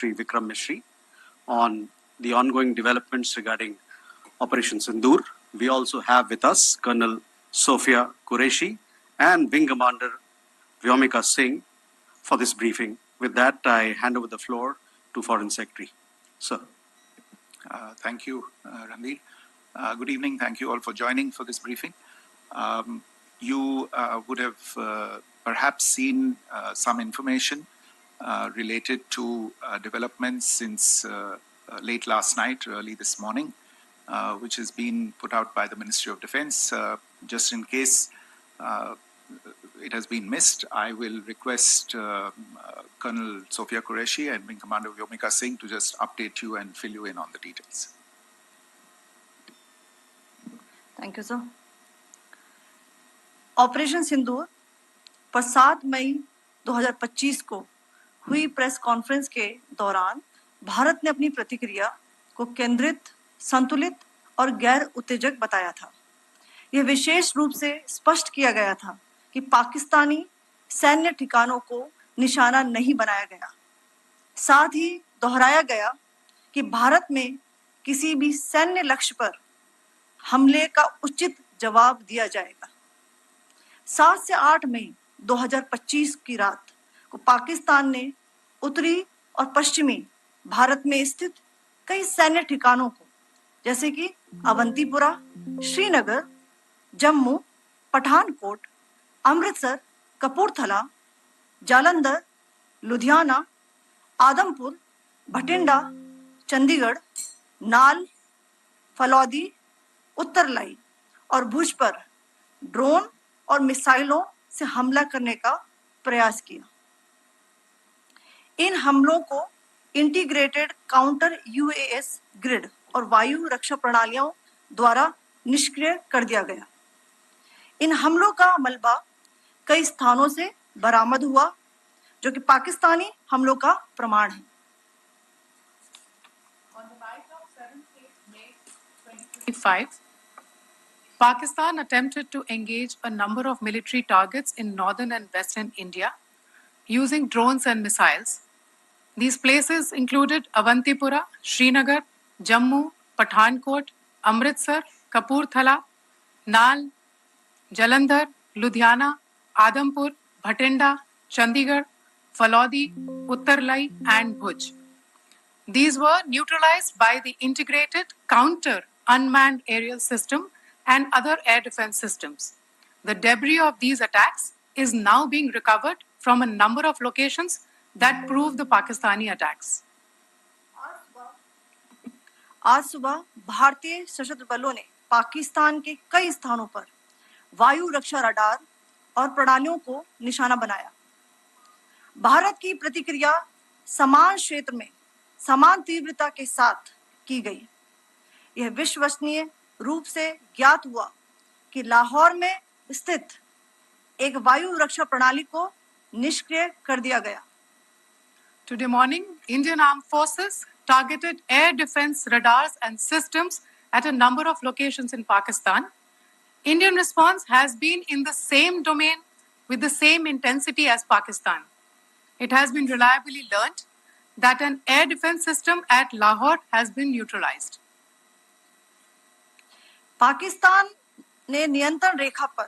Sri Vikram Mishri on the ongoing developments regarding Operation Sindoor. We also have with us Colonel Sophia Qureshi and Wing Commander Vyomika Singh for this briefing. With that, I hand over the floor to Foreign Secretary. Sir. Thank you, Ranveer. Good evening. Thank you all for joining for this briefing. You would have perhaps seen some information related to developments since late last night, early this morning, which has been put out by the Ministry of Defense. Just in case it has been missed, I will request Colonel Sophia Qureshi and Wing Commander Vyomika Singh to just update you and fill you in on the details. Thank you, sir. Operation Sindoor पर 7 मई 2025 को हुई press conference के दौरान भारत ने अपनी प्रतिक्रिया को केंद्रित, संतुलित और गैर उत्तेजक बताया था। यह विशेष रूप से स्पष्ट किया गया था कि पाकिस्तानी सैन्य ठिकानों को निशाना नहीं बनाया गया। साथ ही दोहराया गया कि भारत में किसी भी सैन्य लक्ष्य पर हमले का उचित जवाब दिया जाएगा। 7 से 8 मई 2025 की रात को पाकिस्तान ने उत्तरी और पश्चिमी भारत में स्थित कई सैन्य ठिकानों को, जैसे कि अवंतीपुरा, श्रीनगर, जम्मू, पठानकोट, अमृतसर, कपूरथला, जालंधर, लुधियाना, आदमपुर, भटिंडा, चंडीगढ़, नाल, फलौदी, उत्तरलाई और भुज पर ड्रोन और मिसाइलों से हमला करने का प्रयास किया। इन हमलों को इंटीग्रेटेड काउंटर यूएस ग्रिड और वायु रक्षा प्रणालियों द्वारा निष्क्रिय कर दिया गया। इन हमलों का मलबा कई स्थानों से बरामद हुआ, जो कि पाकिस्तानी हमलों का प्रमाण है। On the night of 7th May 2025, Pakistan attempted to engage a number of military targets in northern and western India using drones and missiles. These places included Avantipura, Srinagar, Jammu, Pathankot, Amritsar, Kapurthala, Nal, Jalandhar, Ludhiana, Adampur, Bhatinda, Chandigarh, Falodi, Uttarlai and Bhuj. These were neutralized by the integrated counter unmanned aerial system and other air defense systems. The debris of these attacks is now being recovered from a number of locations that prove the Pakistani attacks. आज सुबह भारतीय सशस्त्र बलों ने पाकिस्तान के कई स्थानों पर वायु रक्षा रडार और प्रणालियों को निशाना बनाया। भारत की प्रतिक्रिया समान क्षेत्र में समान तीव्रता के साथ की गई। यह विश्वसनीय रूप से ज्ञात हुआ कि लाहौर में स्थित एक वायु रक्षा प्रणाली को निष्क्रिय कर दिया गया। Today morning, Indian Armed Forces targeted air defense radars and systems at a number of locations in Pakistan. Indian response has been in the same domain with the same intensity as Pakistan. It has been reliably learnt that an air defense system at Lahore has been neutralized. Pakistan ने नियंत्रण रेखा पर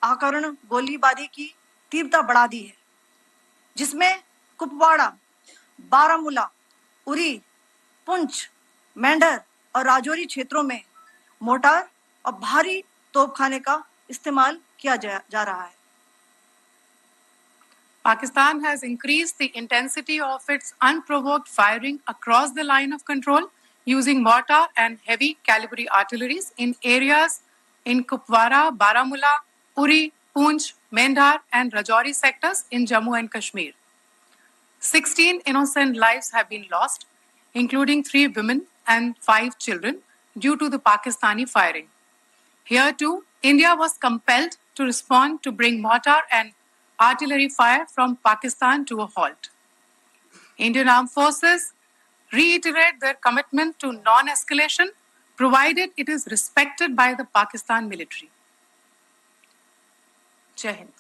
आकरण गोलीबारी की तीव्रता बढ़ा दी है, जिसमें कुपवाड़ा, बारामूला, उरी, पुंछ, मेंढर और राजौरी क्षेत्रों में मोर्टार और भारी तोपखाने का इस्तेमाल किया जा रहा है। Pakistan has increased the intensity of its unprovoked firing across the line of control using mortar and heavy calibre artilleries in areas in Kupwara, Baramulla, Uri, Poonch, Mendhar and Rajouri sectors in Jammu and Kashmir. 16 innocent lives have been lost, including 3 women and 5 children, due to the Pakistani firing. Here too, India was compelled to respond to bring mortar and artillery fire from Pakistan to a halt. Indian Armed Forces reiterate their commitment to non-escalation, provided it is respected by the Pakistan military. Jai Hind.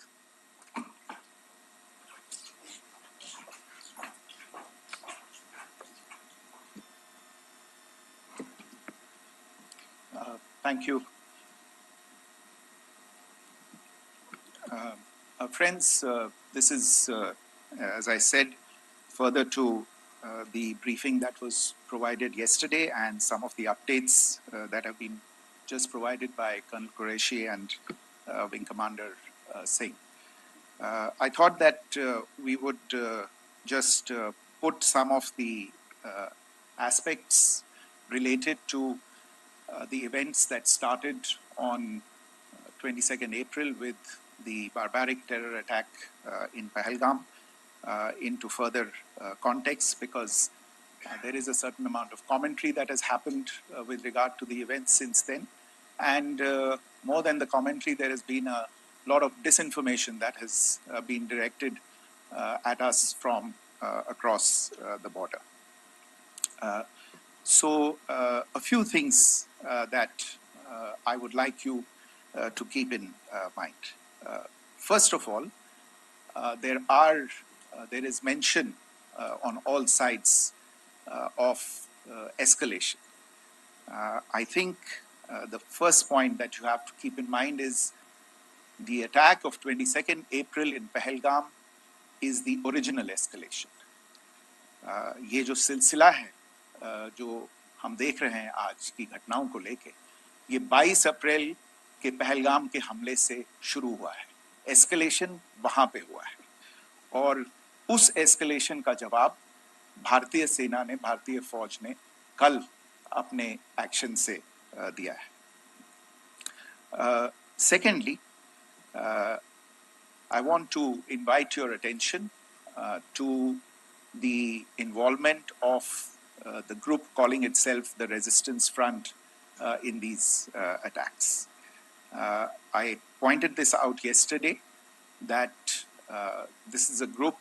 Thank you. Friends, this is, as I said, further to the briefing that was provided yesterday and some of the updates that have been just provided by Colonel Qureshi and Wing Commander Singh. I thought that we would just put some of the aspects related to the events that started on 22nd April with the barbaric terror attack in Pahalgam into further context, because there is a certain amount of commentary that has happened with regard to the events since then. And more than the commentary, there has been a lot of disinformation that has been directed at us from across the border. So a few things that I would like you to keep in mind. First of all, there is mention on all sides of escalation. I think the first point that you have to keep in mind is the attack of 22nd April in Pahalgam is the original escalation. ये जो सिलसिला है जो हम देख रहे हैं आज की घटनाओं को लेके, ये 22 अप्रैल के पहलगाम के हमले से शुरू हुआ है. एस्केलेशन वहां पे हुआ है और उस एस्केलेशन का जवाब भारतीय सेना ने, भारतीय फौज ने कल अपने एक्शन से दिया है. Secondly, I want to invite your attention to the involvement of the group calling itself the Resistance Front in these attacks. I pointed this out yesterday that this is a group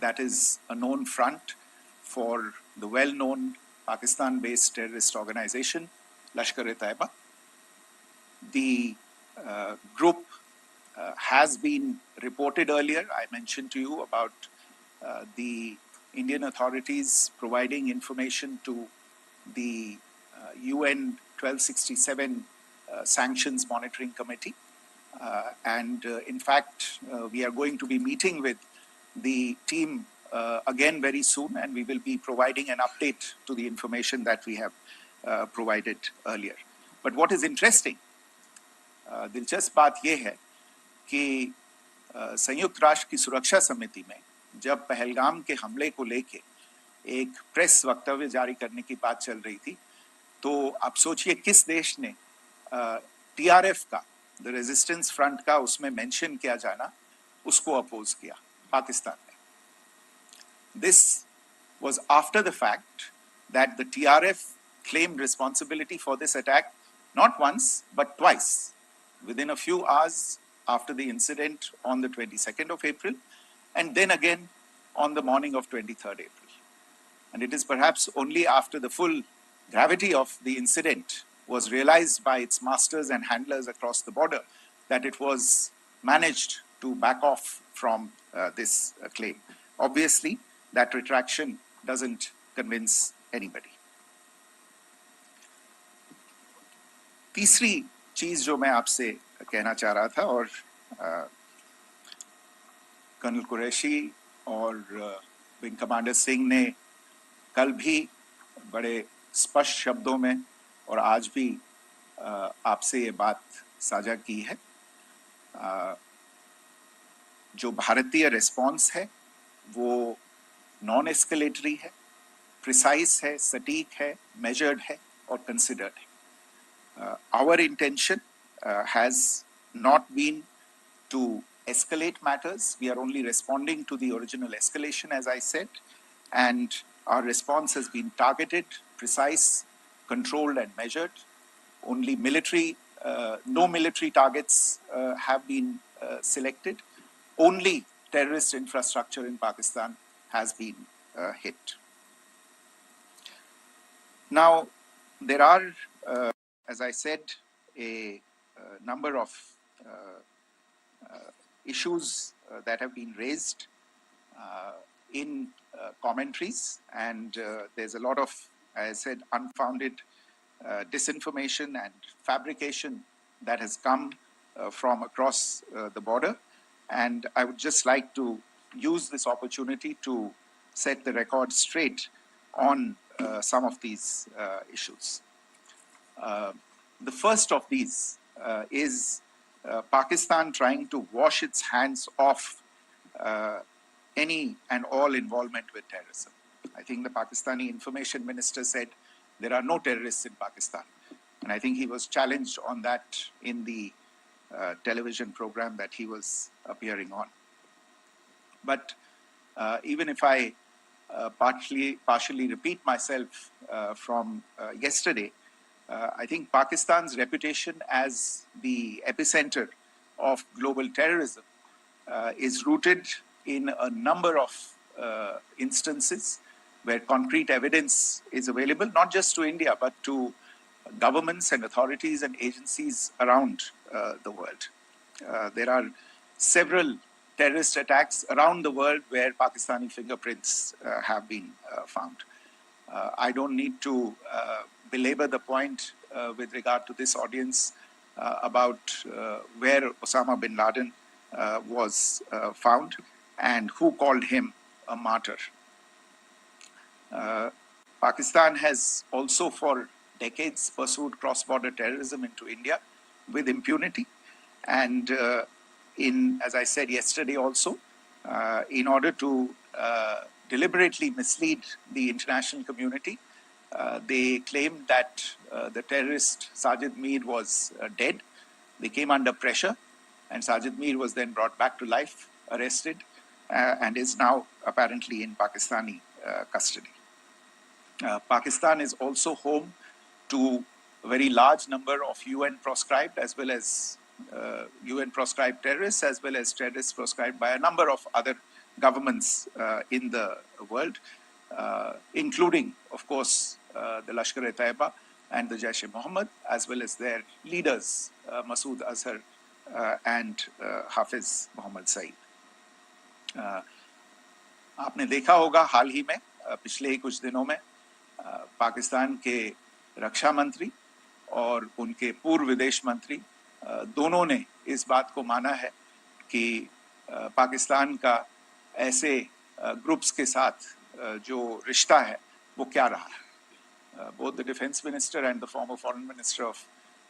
that is a known front for the well-known Pakistan-based terrorist organization, Lashkar-e-Taiba. The group has been reported earlier. I mentioned to you about the Indian authorities providing information to the UN 1267 Sanctions Monitoring Committee. And in fact, we are going to be meeting with the team again very soon, and we will be providing an update to the information that we have provided earlier. But what is interesting, दिलचस्प बात यह है कि संयुक्त राष्ट्र की सुरक्षा समिति में जब पहलगाम के हमले को लेके एक प्रेस वक्तव्य जारी करने की बात चल रही थी, तो आप सोचिए किस देश ने टीआरएफ का, द रेजिस्टेंस फ्रंट का उसमें मेंशन किया जाना, उसको अपोज किया, पाकिस्तान ने. This was after the fact that the TRF claimed responsibility for this attack not once but twice within a few hours after the incident on the 22nd of April, and then again on the morning of 23rd April. And it is perhaps only after the full gravity of the incident was realized by its masters and handlers across the border that it was managed to back off from this claim. Obviously, that retraction doesn't convince anybody. तीसरी चीज जो मैं आपसे कहना चाह रहा था, और कर्नल कुरैशी और विंग कमांडर सिंह ने कल भी बड़े स्पष्ट शब्दों में और आज भी आपसे ये बात साझा की है. जो भारतीय रिस्पॉन्स है वो नॉन एस्केलेटरी है, प्रिसाइज है, सटीक है, मेजर्ड है और कंसिडर्ड है. Our intention has not been to escalate matters. We are only responding to the original escalation, as I said, and our response has been targeted, precise, controlled and measured. Only military, no military targets have been selected. Only terrorist infrastructure in Pakistan has been hit. Now, there are, as I said, a number of issues that have been raised in commentaries, and there's a lot of, as I said, unfounded disinformation and fabrication that has come from across the border. And I would just like to use this opportunity to set the record straight on some of these issues. The first of these is Pakistan trying to wash its hands off any and all involvement with terrorism. I think the Pakistani information minister said there are no terrorists in Pakistan. And I think he was challenged on that in the television program that he was appearing on. But even if I partially repeat myself from yesterday, I think Pakistan's reputation as the epicenter of global terrorism is rooted in a number of instances where concrete evidence is available, not just to India, but to governments and authorities and agencies around the world. There are several terrorist attacks around the world where Pakistani fingerprints have been found. I don't need to belabor the point with regard to this audience about where Osama bin Laden was found and who called him a martyr. Pakistan has also for decades pursued cross-border terrorism into India with impunity. And as I said yesterday also, in order to deliberately mislead the international community, they claimed that the terrorist Sajid Mir was dead. They came under pressure, and Sajid Mir was then brought back to life, arrested, and is now apparently in Pakistani custody. Pakistan is also home to a very large number of UN proscribed as well as UN proscribed terrorists, as well as terrorists proscribed by a number of other governments in the world, including, of course, the Lashkar-e-Taiba and the Jaish-e-Mohammed, as well as their leaders, Masood Azhar and Hafiz Mohammed Saeed. आपने देखा होगा हाल ही में पिछले ही कुछ दिनों में पाकिस्तान के रक्षा मंत्री और उनके पूर्व विदेश मंत्री दोनों ने इस बात को माना है कि पाकिस्तान का ऐसे ग्रुप्स के साथ जो रिश्ता है वो क्या रहा है. Both the defense minister and the former foreign minister of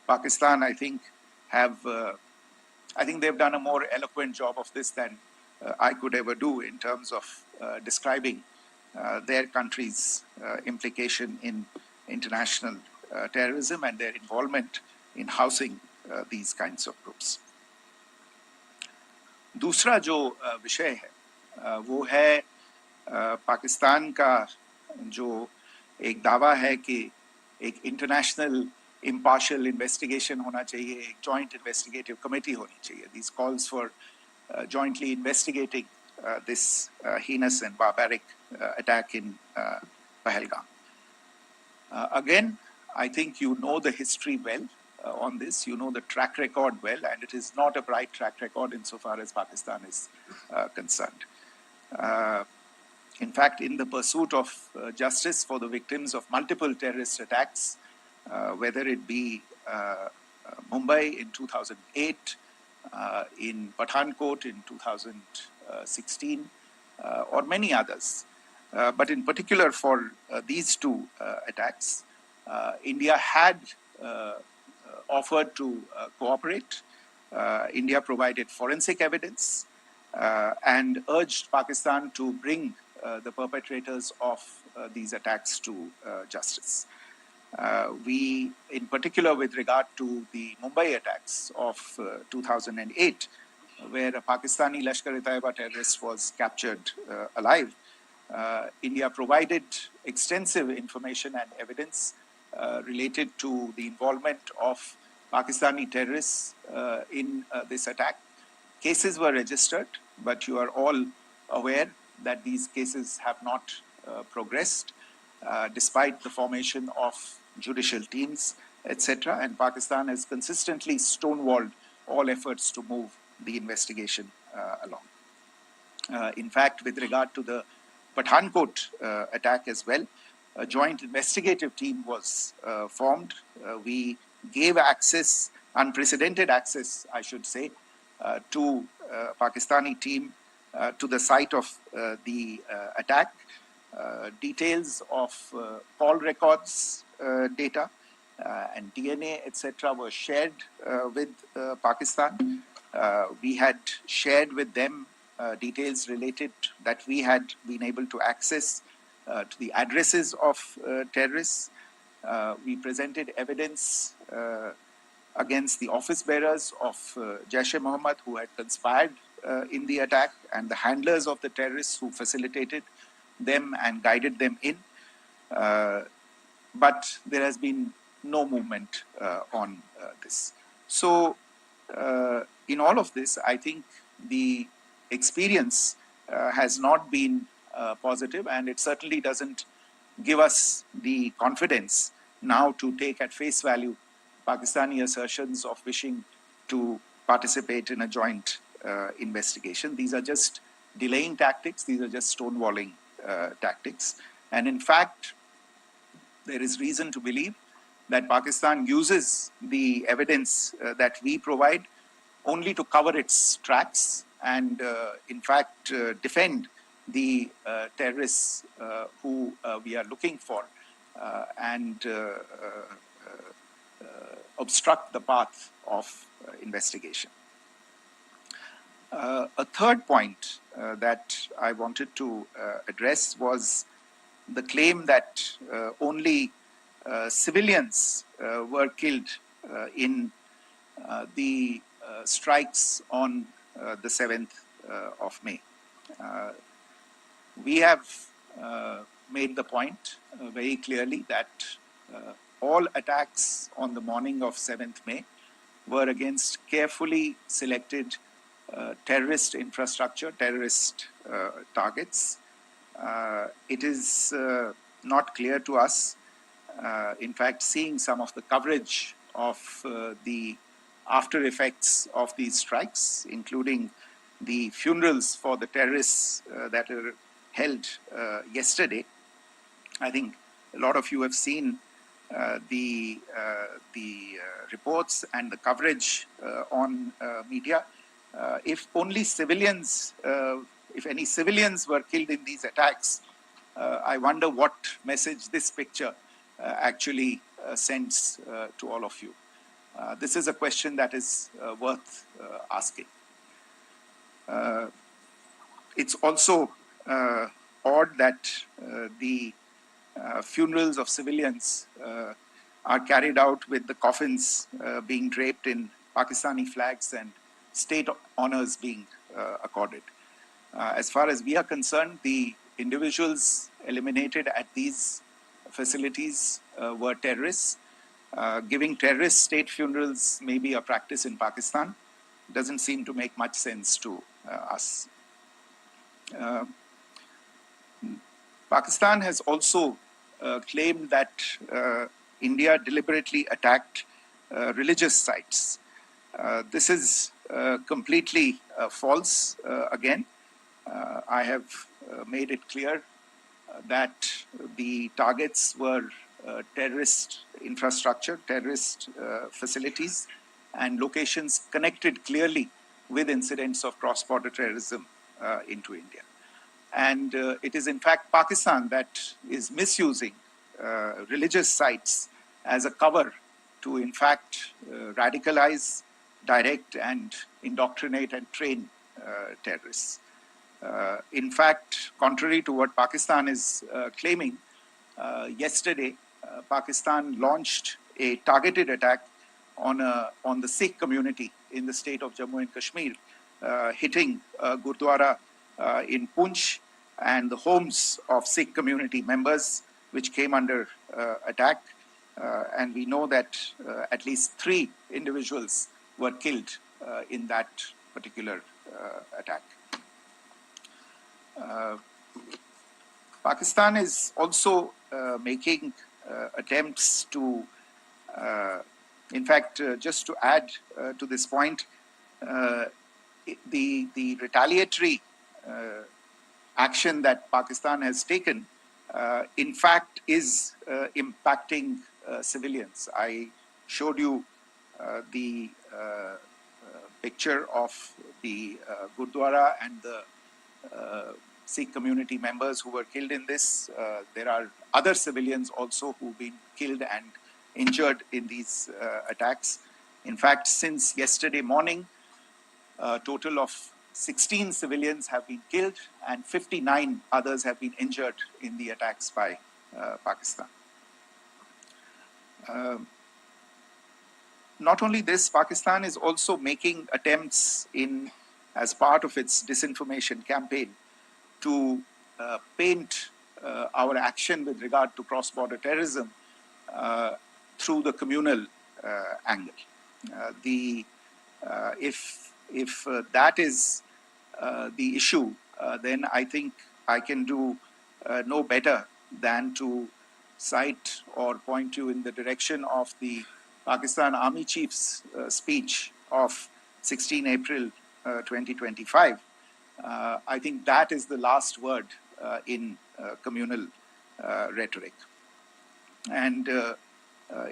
Pakistan, I think they've done a more eloquent job of this than I could ever do in terms of describing their country's implication in international terrorism and their involvement in housing these kinds of groups. दूसरा जो विषय है वो है पाकिस्तान का जो एक दावा है कि एक इंटरनेशनल impartial investigation होना चाहिए, एक joint investigative committee होनी चाहिए. These calls for jointly investigating this heinous and barbaric attack in Pahalgam. Again, I think you know the history well on this. You know the track record well, and it is not a bright track record insofar as Pakistan is concerned. In fact, in the pursuit of justice for the victims of multiple terrorist attacks, whether it be Mumbai in 2008, in Pathankot in 2016, or many others, but in particular for these two attacks, India had offered to cooperate. India provided forensic evidence and urged Pakistan to bring the perpetrators of these attacks to justice. We, in particular with regard to the Mumbai attacks of 2008, where a Pakistani Lashkar-e-Taiba terrorist was captured alive, India provided extensive information and evidence related to the involvement of Pakistani terrorists in this attack. Cases were registered, but you are all aware that these cases have not progressed despite the formation of judicial teams, etc. And Pakistan has consistently stonewalled all efforts to move the investigation along. In fact, with regard to the Pathankot attack as well, a joint investigative team was formed. We gave access, unprecedented access, I should say, to Pakistani team to the site of the attack. Details of call records data and DNA, etc., were shared with Pakistan. We had shared with them details related that we had been able to access to the addresses of terrorists. We presented evidence against the office bearers of Jaish-e-Mohammed who had conspired in the attack, and the handlers of the terrorists who facilitated them and guided them in. But there has been no movement on this. So in all of this, I think the experience has not been positive, and it certainly doesn't give us the confidence now to take at face value Pakistani assertions of wishing to participate in a joint investigation. These are just delaying tactics. These are just stonewalling tactics. And in fact, there is reason to believe that Pakistan uses the evidence that we provide only to cover its tracks and, in fact, defend the terrorists who we are looking for and obstruct the path of investigation. A third point that I wanted to address was the claim that only civilians were killed in the strikes on the 7th of May. We have made the point very clearly that all attacks on the morning of 7th May were against carefully selected terrorist infrastructure, terrorist targets. It is not clear to us, in fact, seeing some of the coverage of the after effects of these strikes, including the funerals for the terrorists that were held yesterday. I think a lot of you have seen the reports and the coverage on media. If only civilians, if any civilians were killed in these attacks, I wonder what message this picture actually sends to all of you. This is a question that is worth asking. It's also odd that the funerals of civilians are carried out with the coffins being draped in Pakistani flags and state honors being accorded. As far as we are concerned, the individuals eliminated at these facilities were terrorists. Giving terrorist state funerals may be a practice in Pakistan. Doesn't seem to make much sense to us. Pakistan has also claimed that India deliberately attacked religious sites. This is completely false again. I have made it clear that the targets were terrorist infrastructure, terrorist facilities, and locations connected clearly with incidents of cross-border terrorism into India. And it is in fact Pakistan that is misusing religious sites as a cover to in fact radicalize, direct and indoctrinate and train terrorists. In fact, contrary to what Pakistan is claiming, yesterday Pakistan launched a targeted attack on the Sikh community in the state of Jammu and Kashmir, hitting Gurdwara in Poonch and the homes of Sikh community members, which came under attack. And we know that at least 3 individuals were killed in that particular attack. Pakistan is also making attempts to, in fact, just to add to this point, the retaliatory action that Pakistan has taken in fact is impacting civilians. I showed you the picture of the Gurdwara and the Sikh community members who were killed in this. There are other civilians also who've been killed and injured in these attacks. In fact, since yesterday morning, a total of 16 civilians have been killed and 59 others have been injured in the attacks by Pakistan. Not only this, Pakistan is also making attempts as part of its disinformation campaign to paint our action with regard to cross-border terrorism through the communal angle. If that is the issue, then I think I can do no better than to cite or point you in the direction of the Pakistan Army Chief's speech of 16 April 2025. I think that is the last word in communal rhetoric. And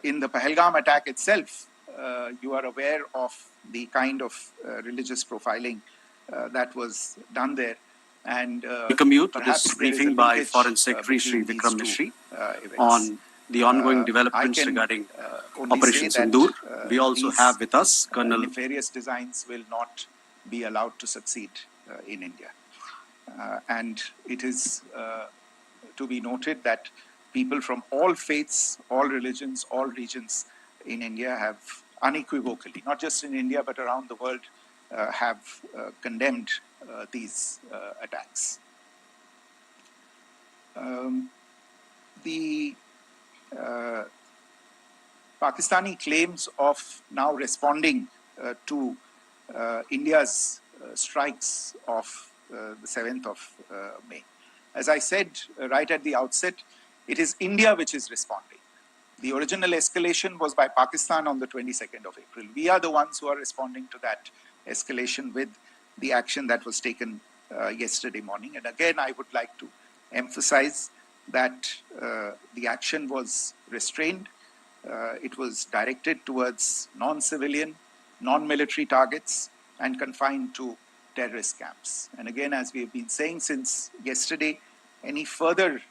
in the PahalgamAttack itself, you are aware of the kind of religious profiling that was done there. And welcome you to this briefing by Foreign Secretary Sri Vikram Mishri on the ongoing developments regarding Operation Sindoor. We also have with us Colonel. Nefarious designs will not be allowed to succeed in India. And it is to be noted that people from all faiths, all religions, all regions in India have unequivocally, not just in India but around the world, have condemned these attacks. The Pakistani claims of now responding to India's strikes of the 7th of May. As I said right at the outset, it is India which is responding. The original escalation was by Pakistan on the 22nd of April. We are the ones who are responding to that escalation with the action that was taken yesterday morning. And again, I would like to emphasize that the action was restrained. It was directed towards non-civilian, non-military targets and confined to terrorist camps. And again, as we have been saying since yesterday, any further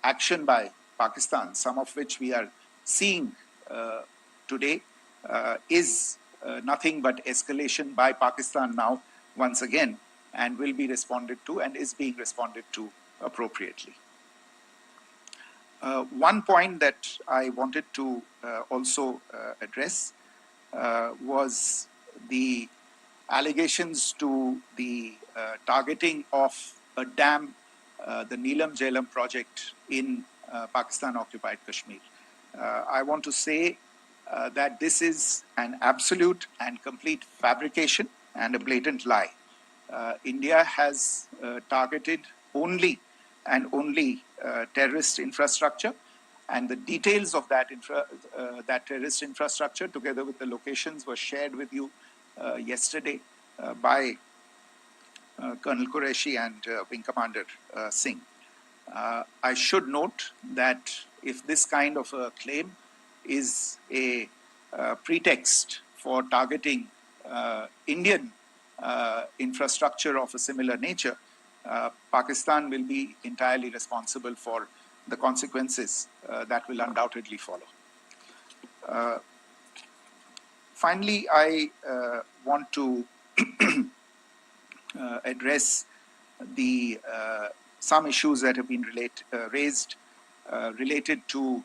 action by Pakistan, some of which we are seeing today, is nothing but escalation by Pakistan now once again, and will be responded to and is being responded to appropriately. One point that I wanted to also address was the allegations to the targeting of a dam, the Neelam Jhelum project in Pakistan-occupied Kashmir. I want to say that this is an absolute and complete fabrication and a blatant lie. India has targeted only and only terrorist infrastructure, and the details of that terrorist infrastructure, together with the locations, were shared with you yesterday by Colonel Qureshi and Wing Commander Singh. I should note that if this kind of a claim is a pretext for targeting Indian infrastructure of a similar nature, Pakistan will be entirely responsible for the consequences that will undoubtedly follow. Finally, I want to address some issues that have been raised related to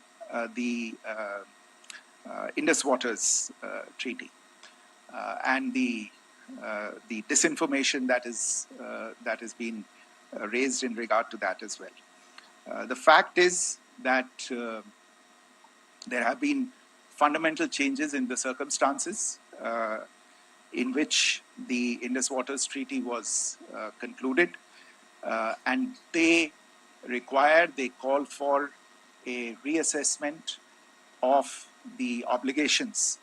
the Indus Waters Treaty and the disinformation that has been raised in regard to that as well. The fact is that there have been fundamental changes in the circumstances in which the Indus Waters Treaty was concluded, and they call for a reassessment of the obligations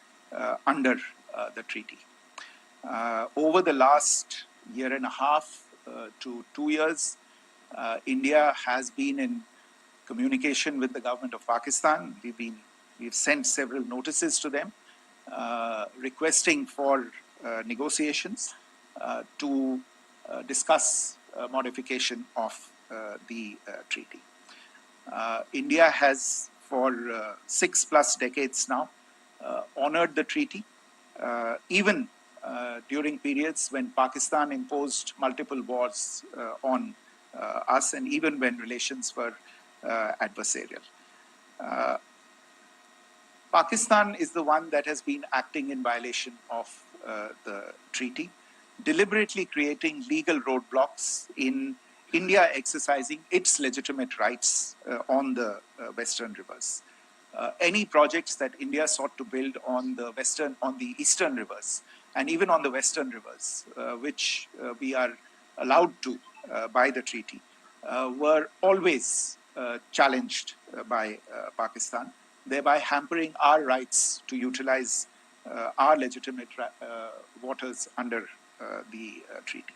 under the treaty. Over the last year and a half to 2 years, India has been in communication with the government of Pakistan. We've sent several notices to them requesting for negotiations to discuss modification of the treaty. India has for 6+ decades now honored the treaty, even during periods when Pakistan imposed multiple wars on us, and even when relations were adversarial. Pakistan is the one that has been acting in violation of the treaty, deliberately creating legal roadblocks in India exercising its legitimate rights on the western rivers. Any projects that India sought to build on the eastern rivers, and even on the western rivers, which we are allowed to by the treaty, were always challenged by Pakistan, thereby hampering our rights to utilize our legitimate waters under the treaty.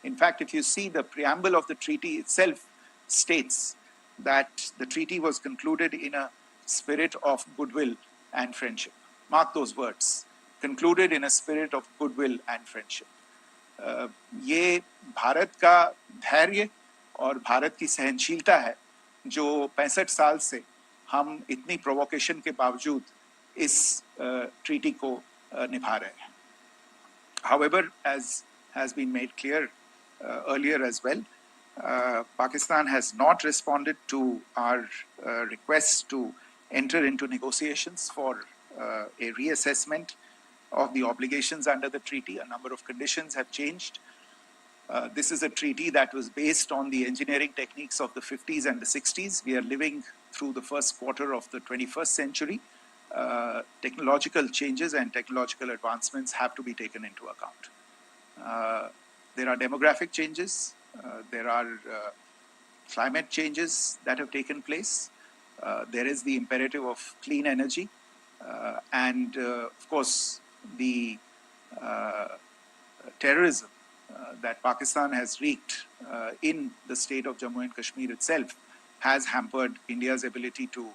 In fact, if you see, the preamble of the treaty itself states that the treaty was concluded in a spirit of goodwill and friendship. Mark those words, concluded in a spirit of goodwill and friendship. ये भारत का धैर्य और भारत की सहनशीलता है जो 65 साल से हम इतनी प्रोवोकेशन के बावजूद इस ट्रीटी को निभा रहे हैं. However, as has been made clear earlier as well, Pakistan has not responded to our requests to enter into negotiations for a reassessment of the obligations under the treaty. A number of conditions have changed. This is a treaty that was based on the engineering techniques of the 50s and the 60s. We are living through the first quarter of the 21st century. Technological changes and technological advancements have to be taken into account. There are demographic changes. There are climate changes that have taken place. There is the imperative of clean energy. And of course, the terrorism that Pakistan has wreaked in the state of Jammu and Kashmir itself has hampered India's ability to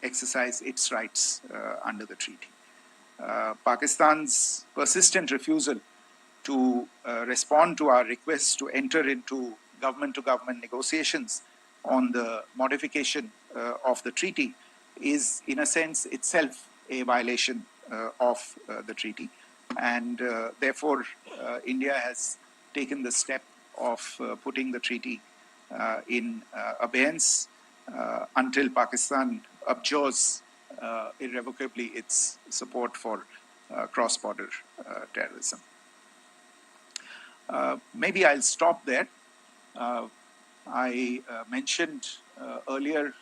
exercise its rights under the treaty. Pakistan's persistent refusal to respond to our requests to enter into government-to-government negotiations on the modification of the treaty is, in a sense, itself a violation of the treaty. And therefore, India has taken the step of putting the treaty in abeyance until Pakistan abjures irrevocably its support for cross-border terrorism. Maybe I'll stop there. I mentioned earlier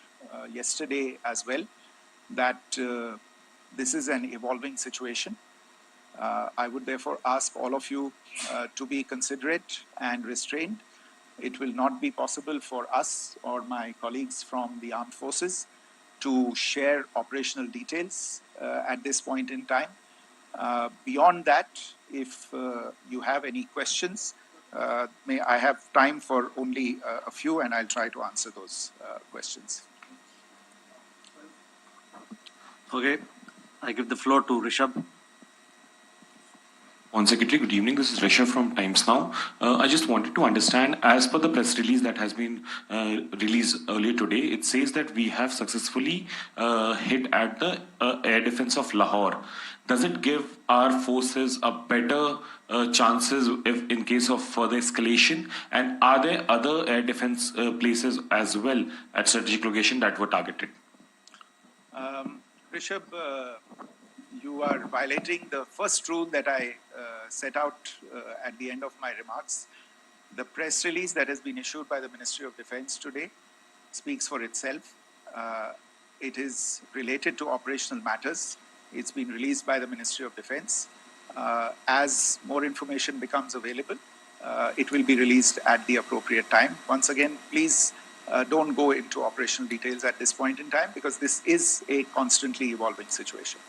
yesterday as well that this is an evolving situation. I would therefore ask all of you to be considerate and restrained. It will not be possible for us or my colleagues from the armed forces to share operational details at this point in time. Beyond that, if you have any questions, may I have time for only a few, and I'll try to answer those questions. Okay, I give the floor to Rishabh. On Secretary, good evening. This is Rishabh from Times Now. I just wanted to understand, as per the press release that has been released earlier today, it says that we have successfully hit at the air defense of Lahore. Does it give our forces a better chances if in case of further escalation? And are there other air defense places as well at strategic location that were targeted? Rishabh, you are violating the first rule that I set out at the end of my remarks. The press release that has been issued by the Ministry of Defense today speaks for itself. It is related to operational matters. It's been released by the Ministry of Defense. As more information becomes available, it will be released at the appropriate time. Once again, please don't go into operational details at this point in time, because this is a constantly evolving situation.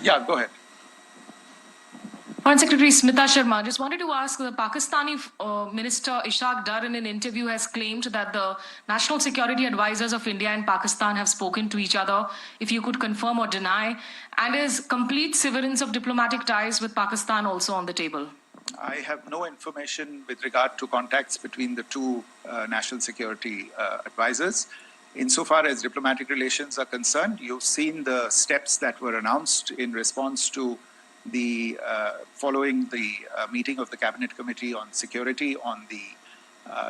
Yeah, go ahead. Foreign Secretary Smita Sharma, just wanted to ask, the Pakistani Minister Ishaq Dar in an interview has claimed that the national security advisors of India and Pakistan have spoken to each other, if you could confirm or deny, and is complete severance of diplomatic ties with Pakistan also on the table? I have no information with regard to contacts between the two national security advisors. Insofar as diplomatic relations are concerned, you've seen the steps that were announced in response to the following the meeting of the Cabinet Committee on Security on the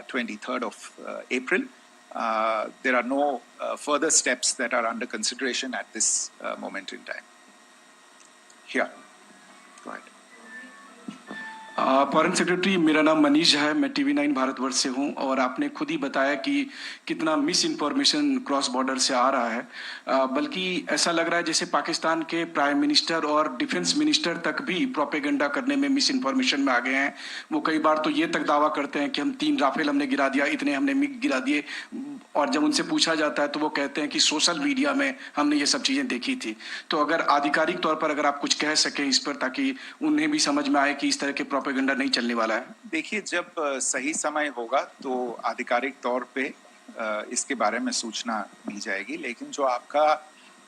23rd of April. There are no further steps that are under consideration at this moment in time. Here, go ahead. Foreign secretary, मेरा नाम मनीष है, मैं TV9 Bharatvarsh से हूं, और आपने खुद ही बताया कि कितना मिस इन्फॉर्मेशन क्रॉस बॉर्डर से आ रहा है, बल्कि ऐसा लग रहा है जैसे पाकिस्तान के प्राइम मिनिस्टर और डिफेंस मिनिस्टर तक भी प्रोपेगेंडा करने में मिस इन्फॉर्मेशन में आ गए हैं। वो कई बार तो ये तक दावा करते हैं कि हम 3 राफेल हमने गिरा दिया, इतने हमने मिग गिरा दिए, और जब उनसे पूछा जाता है तो वो कहते हैं कि सोशल मीडिया में हमने ये सब चीज़ें देखी थी। तो अगर आधिकारिक तौर पर अगर आप कुछ कह सकें इस पर, ताकि उन्हें भी समझ में आए कि इस तरह के प्रोपेगेंडा नहीं चलने वाला है। देखिए, जब सही समय होगा तो आधिकारिक तौर पे इसके बारे में सूचना दी जाएगी, लेकिन जो आपका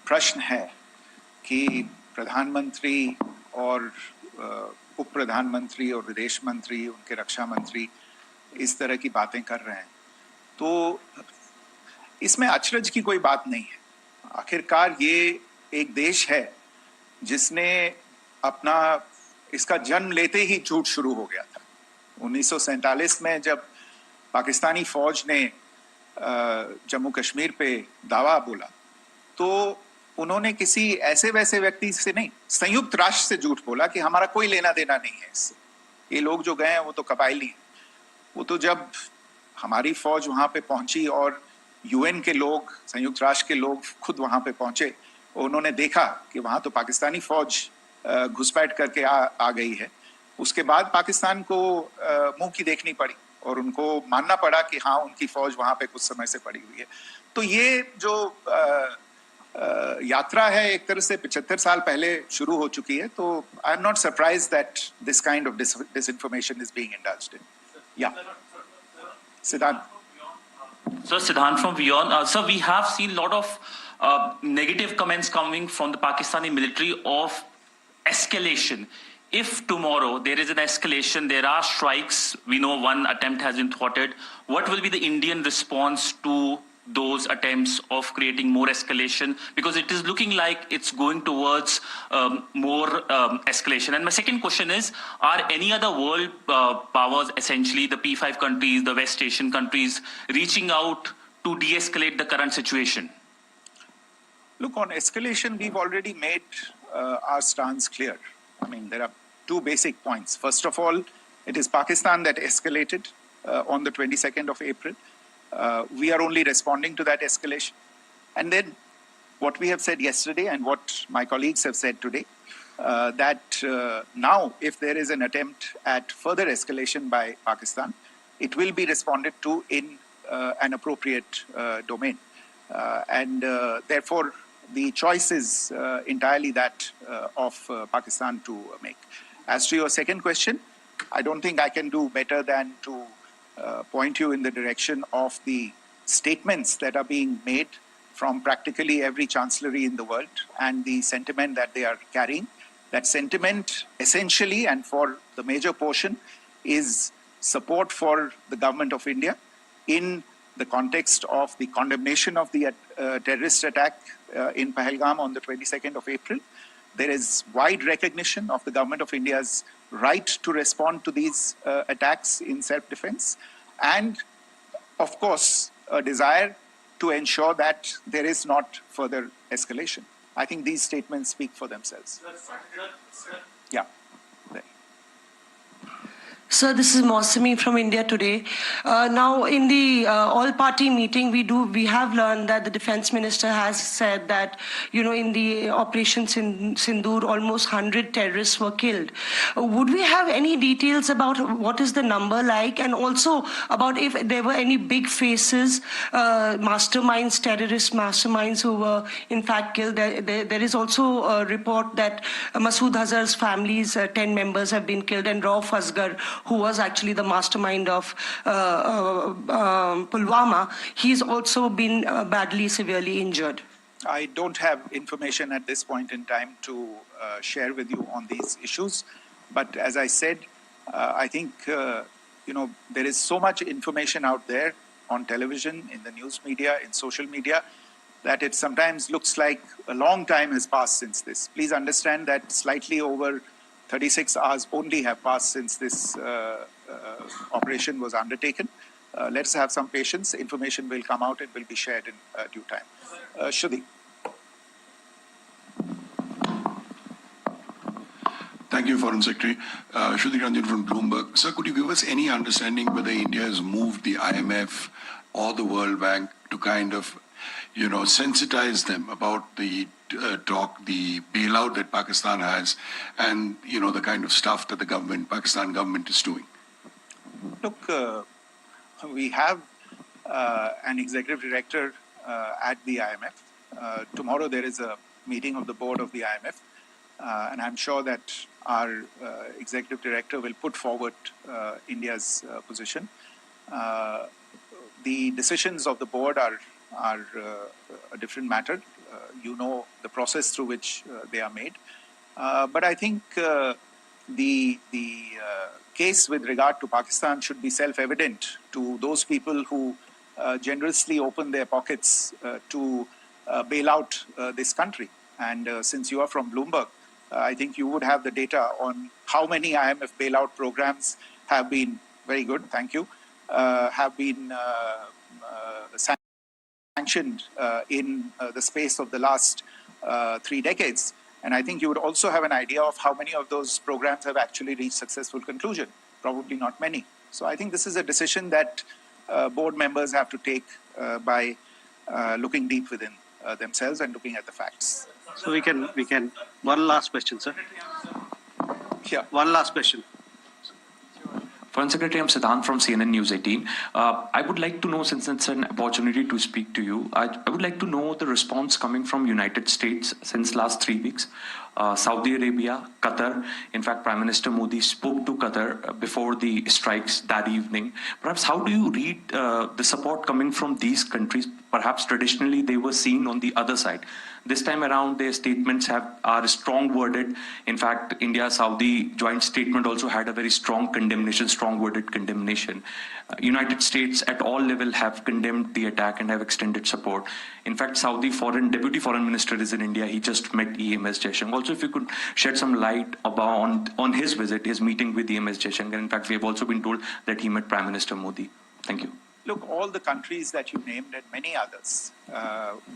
प्रश्न है कि प्रधानमंत्री और उप प्रधानमंत्री और विदेश मंत्री, उनके रक्षा मंत्री इस तरह की बातें कर रहे हैं, तो इसमें अचरज की कोई बात नहीं है। आखिरकार ये एक देश है जिसने अपना इसका जन्म लेते ही झूठ शुरू हो गया था। 1947 में जब पाकिस्तानी फौज ने जम्मू कश्मीर पे दावा बोला, तो उन्होंने किसी ऐसे वैसे व्यक्ति से नहीं, संयुक्त राष्ट्र से झूठ बोला कि हमारा कोई लेना देना नहीं है इससे, ये लोग जो गए हैं वो तो कबायली हैं। वो तो जब हमारी फौज वहां पे पहुंची और UN के लोग, संयुक्त राष्ट्र के लोग खुद वहां पे पहुंचे, उन्होंने देखा कि वहां तो पाकिस्तानी फौज घुसपैठ करके आ गई है, उसके बाद पाकिस्तान को मुंह की देखनी पड़ी और उनको मानना पड़ा कि हाँ, उनकी फौज वहां पे कुछ समय से पड़ी हुई है। तो ये जो यात्रा है एक तरह से 75 साल पहले शुरू हो चुकी है, तो I am not surprise that this kind of disinformation is being indulged in. Yeah. Siddhant. So Siddhant from Beyond. Sir, we have seen a lot of negative comments coming from the Pakistani military of escalation. If tomorrow there is an escalation, there are strikes, we know one attempt has been thwarted, what will be the Indian response to those attempts of creating more escalation? Because it is looking like it's going towards more escalation. And my second question is, are any other world powers, essentially the P5 countries, the West Asian countries, reaching out to de-escalate the current situation? Look, on escalation, we've already made our stance clear. I mean, there are 2 basic points. First of all, it is Pakistan that escalated on the 22nd of April. We are only responding to that escalation. And then what we have said yesterday and what my colleagues have said today, that now if there is an attempt at further escalation by Pakistan, it will be responded to in an appropriate domain. And therefore, the choice is entirely that of Pakistan to make. As to your second question, I don't think I can do better than to point you in the direction of the statements that are being made from practically every chancellery in the world and the sentiment that they are carrying. That sentiment essentially, and for the major portion, is support for the government of India in the context of the condemnation of the terrorist attack in Pahalgam on the 22nd of April. There is wide recognition of the government of India's right to respond to these attacks in self-defense, and of course a desire to ensure that there is not further escalation. I think these statements speak for themselves. Yeah. Sir, this is Mausami from India Today. Now, in the all-party meeting, we have learned that the defense minister has said that, in the Operation Sindoor, almost 100 terrorists were killed. Would we have any details about what is the number like, and also about if there were any big faces, masterminds, terrorist masterminds who were in fact killed? There is also a report that Masood Azhar's family's 10 members have been killed, and Rauf Asghar, who was actually the mastermind of Pulwama, he's also been badly, severely injured. I don't have information at this point in time to share with you on these issues. But as I said, I think, there is so much information out there on television, in the news media, in social media, that it sometimes looks like a long time has passed since this. Please understand that slightly over 36 hours only have passed since this operation was undertaken. Let's have some patience. Information will come out. It will be shared in due time. Shruti. Thank you, Foreign Secretary. Shruti Ranjan from Bloomberg. Sir, could you give us any understanding whether India has moved the IMF or the World Bank to kind of, sensitize them about the the bailout that Pakistan has, and the kind of stuff that the Pakistan government is doing? Look, we have an executive director at the IMF. Tomorrow there is a meeting of the board of the IMF, and I'm sure that our executive director will put forward India's position. The decisions of the board are a different matter. The process through which they are made. But I think the case with regard to Pakistan should be self-evident to those people who generously open their pockets to bail out this country. And since you are from Bloomberg, I think you would have the data on how many IMF bailout programs have been, very good, thank you, have been sanctioned in the space of the last 3 decades. And I think you would also have an idea of how many of those programs have actually reached successful conclusion. Probably not many. So I think this is a decision that board members have to take by looking deep within themselves and looking at the facts. So we can, one last question, sir. Yeah. One last question. Foreign Secretary, I'm Siddhant from CNN News 18. I would like to know, since it's an opportunity to speak to you, I would like to know the response coming from United States since last 3 weeks. Saudi Arabia, Qatar. In fact, Prime Minister Modi spoke to Qatar before the strikes that evening. Perhaps how do you read the support coming from these countries? Perhaps traditionally they were seen on the other side. This time around, their statements are strong worded. In fact, India-Saudi joint statement also had a very strong condemnation, strong worded condemnation. United States at all level have condemned the attack and have extended support. In fact, Saudi Deputy Foreign Minister is in India. He just met EMS Jaishankar. Also, if you could shed some light on his visit, his meeting with EMS Jaishankar. In fact, we have also been told that he met Prime Minister Modi. Thank you. Look, all the countries that you named and many others,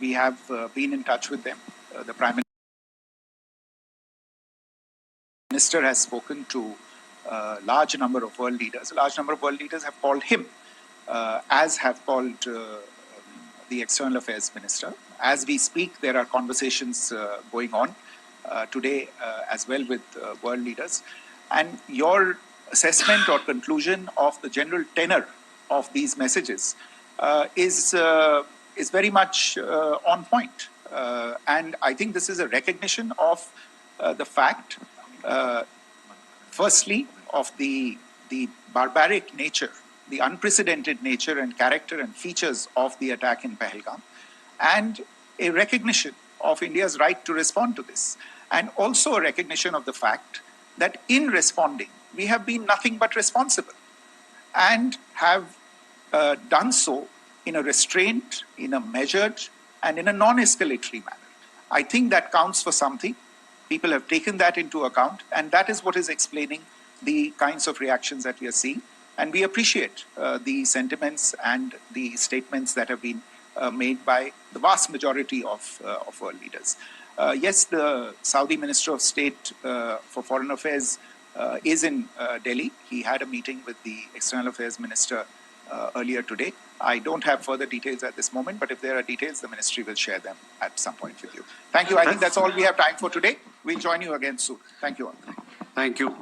we have been in touch with them. The Prime Minister has spoken to a large number of world leaders. A large number of world leaders have called him, as have called the External Affairs Minister. As we speak, there are conversations going on today as well with world leaders. And your assessment or conclusion of the general tenor of these messages is very much on point. And I think this is a recognition of the fact, firstly, of the barbaric nature, the unprecedented nature and character and features of the attack in Pahalgam, and a recognition of India's right to respond to this, and also a recognition of the fact that in responding, we have been nothing but responsible, and have done so in a restrained, in a measured, and in a non-escalatory manner. I think that counts for something. People have taken that into account, and that is what is explaining the kinds of reactions that we are seeing. And we appreciate the sentiments and the statements that have been made by the vast majority of world leaders. Yes, the Saudi Minister of State for Foreign Affairs is in Delhi. He had a meeting with the External Affairs Minister earlier today. I don't have further details at this moment, but if there are details, the ministry will share them at some point with you. Thank you. I think that's all we have time for today. We'll join you again soon. Thank you all. Thank you.